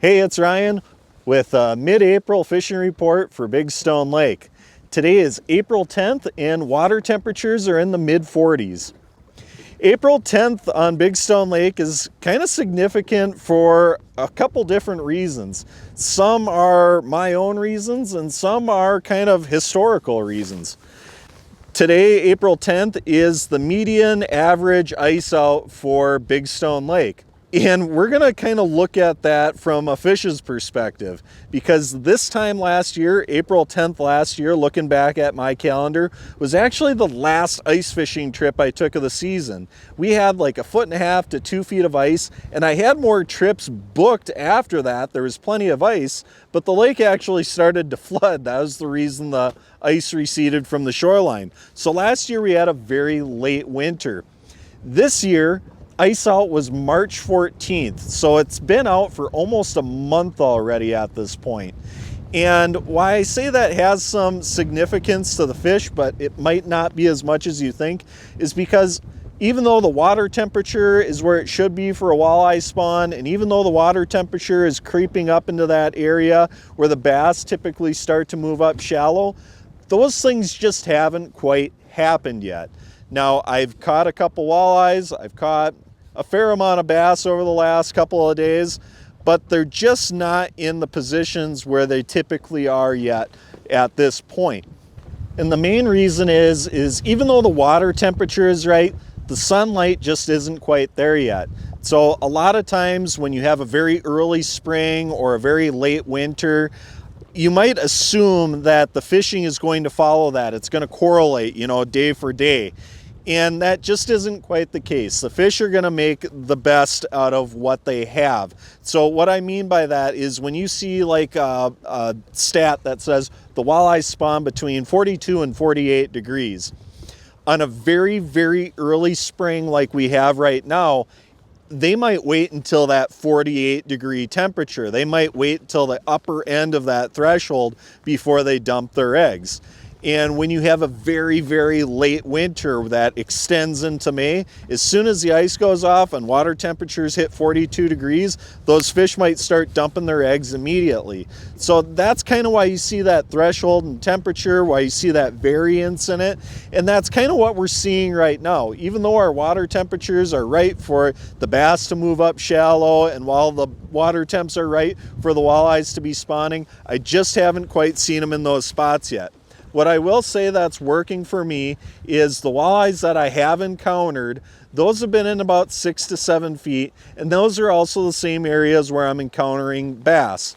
Hey, it's Ryan with a mid-April fishing report for Big Stone Lake. Today is April 10th and water temperatures are in the mid-40s. April 10th on Big Stone Lake is kind of significant for a couple different reasons. Some are my own reasons and some are kind of historical reasons. Today, April 10th, is the median average ice out for Big Stone Lake. And we're going to kind of look at that from a fish's perspective, because this time last year, April 10th last year, looking back at my calendar, was actually the last ice fishing trip I took of the season. We had like 1.5 to 2 feet of ice, and I had more trips booked after that. There was plenty of ice, but the lake actually started to flood. That was the reason the ice receded from the shoreline. So last year we had a very late winter. This year, ice out was March 14th, so it's been out for almost a month already at this point. And why I say that has some significance to the fish, but it might not be as much as you think, is because even though the water temperature is where it should be for a walleye spawn, and even though the water temperature is creeping up into that area where the bass typically start to move up shallow, those things just haven't quite happened yet. Now, I've caught a couple walleyes, I've caught a fair amount of bass over the last couple of days, but they're just not in the positions where they typically are yet at this point. And the main reason is even though the water temperature is right, the sunlight just isn't quite there yet. So a lot of times when you have a very early spring or a very late winter, you might assume that the fishing is going to follow that. It's going to correlate, day for day. And that just isn't quite the case. The fish are going to make the best out of what they have. So what I mean by that is when you see like a stat that says the walleye spawn between 42 and 48 degrees, on a very, very early spring like we have right now, they might wait until that 48 degree temperature. They might wait till the upper end of that threshold before they dump their eggs. And when you have a very, very late winter that extends into May, as soon as the ice goes off and water temperatures hit 42 degrees, those fish might start dumping their eggs immediately. So that's kind of why you see that threshold in temperature, why you see that variance in it. And that's kind of what we're seeing right now. Even though our water temperatures are right for the bass to move up shallow, and while the water temps are right for the walleyes to be spawning, I just haven't quite seen them in those spots yet. What I will say that's working for me is the walleyes that I have encountered, those have been in about 6 to 7 feet, and those are also the same areas where I'm encountering bass.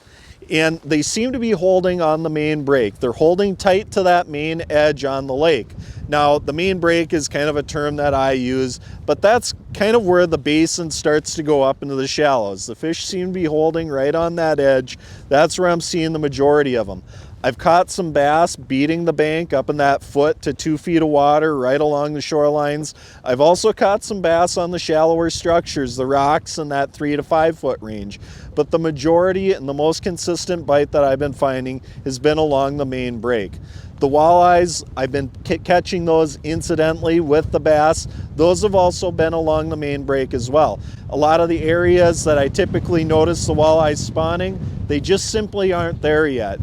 And they seem to be holding on the main break. They're holding tight to that main edge on the lake. Now, the main break is kind of a term that I use, but that's kind of where the basin starts to go up into the shallows. The fish seem to be holding right on that edge. That's where I'm seeing the majority of them. I've caught some bass beating the bank up in that 1 to 2 feet of water right along the shorelines. I've also caught some bass on the shallower structures, the rocks in that 3 to 5 foot range. But the majority and the most consistent bite that I've been finding has been along the main break. The walleyes, I've been catching those incidentally with the bass. Those have also been along the main break as well. A lot of the areas that I typically notice the walleyes spawning, they just simply aren't there yet.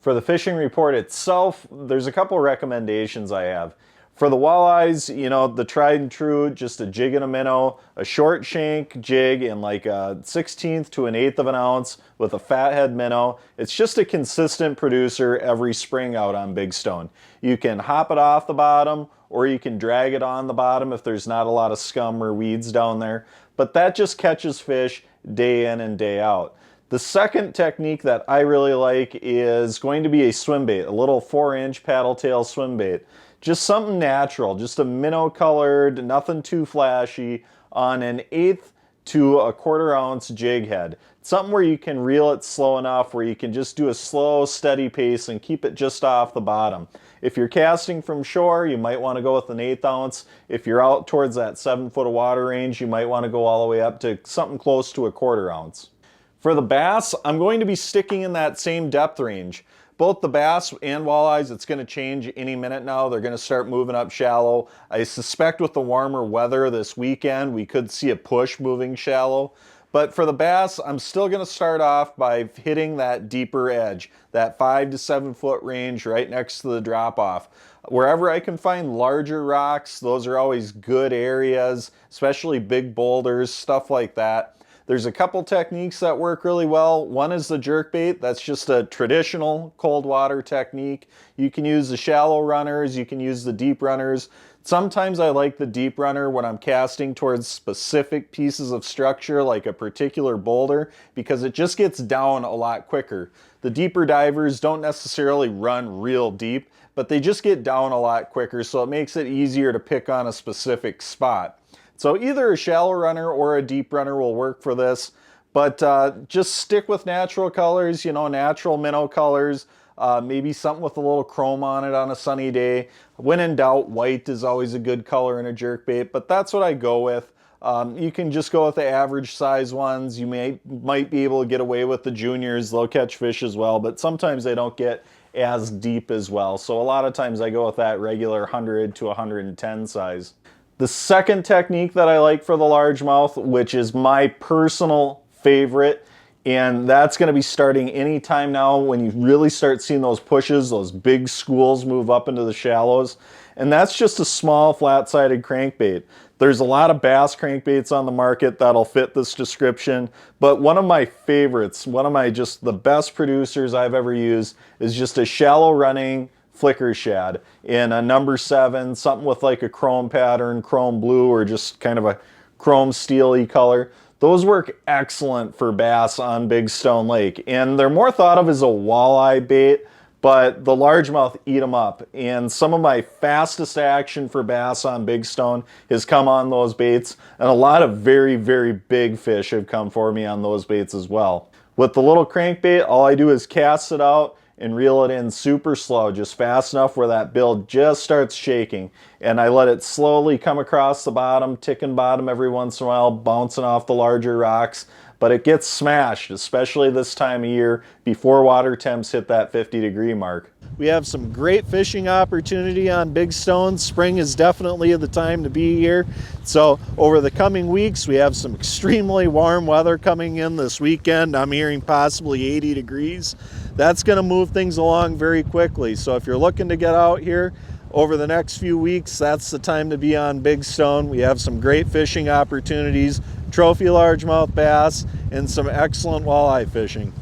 For the fishing report itself, there's a couple recommendations I have. For the walleyes, the tried and true, just a jig and a minnow, a short shank jig in like a 1/16 to an 1/8 of an ounce with a fathead minnow. It's just a consistent producer every spring out on Big Stone. You can hop it off the bottom or you can drag it on the bottom if there's not a lot of scum or weeds down there. But that just catches fish day in and day out. The second technique that I really like is going to be a swim bait, a little 4-inch paddle tail swim bait. Just something natural, just a minnow colored, nothing too flashy, on an 1/8 to a 1/4 ounce jig head. Something where you can reel it slow enough where you can just do a slow, steady pace and keep it just off the bottom. If you're casting from shore, you might want to go with an 1/8 ounce. If you're out towards that 7 foot of water range, you might want to go all the way up to something close to a 1/4 ounce. For the bass, I'm going to be sticking in that same depth range. Both the bass and walleyes, it's going to change any minute now. They're going to start moving up shallow. I suspect with the warmer weather this weekend, we could see a push moving shallow. But for the bass, I'm still going to start off by hitting that deeper edge, that 5 to 7 foot range right next to the drop off. Wherever I can find larger rocks, those are always good areas, especially big boulders, stuff like that. There's a couple techniques that work really well. One is the jerkbait. That's just a traditional cold water technique. You can use the shallow runners, you can use the deep runners. Sometimes I like the deep runner when I'm casting towards specific pieces of structure, like a particular boulder, because it just gets down a lot quicker. The deeper divers don't necessarily run real deep, but they just get down a lot quicker, so it makes it easier to pick on a specific spot. So either a shallow runner or a deep runner will work for this, but just stick with natural colors, you know, natural minnow colors. Maybe something with a little chrome on it on a sunny day. When in doubt, white is always a good color in a jerkbait, but that's what I go with. You can just go with the average size ones. You might be able to get away with the juniors. They'll catch fish as well, but sometimes they don't get as deep as well. So a lot of times I go with that regular 100 to 110 size. The second technique that I like for the largemouth, which is my personal favorite, and that's going to be starting anytime now when you really start seeing those pushes, those big schools move up into the shallows. And that's just a small flat-sided crankbait. There's a lot of bass crankbaits on the market that'll fit this description, but one of my favorites, one of my just the best producers I've ever used is just a shallow running flicker shad in a number 7, something with like a chrome pattern, chrome blue, or just kind of a chrome steely color. Those work excellent for bass on Big Stone Lake, and they're more thought of as a walleye bait, but the largemouth eat them up. And some of my fastest action for bass on Big Stone has come on those baits, and a lot of very, very big fish have come for me on those baits as well. With the little crankbait, all I do is cast it out and reel it in super slow, just fast enough where that bill just starts shaking. And I let it slowly come across the bottom, ticking bottom every once in a while, bouncing off the larger rocks. But it gets smashed, especially this time of year, before water temps hit that 50-degree mark. We have some great fishing opportunity on Big Stone. Spring is definitely the time to be here. So over the coming weeks, we have some extremely warm weather coming in this weekend. I'm hearing possibly 80 degrees. That's going to move things along very quickly. So if you're looking to get out here over the next few weeks, that's the time to be on Big Stone. We have some great fishing opportunities, trophy largemouth bass, and some excellent walleye fishing.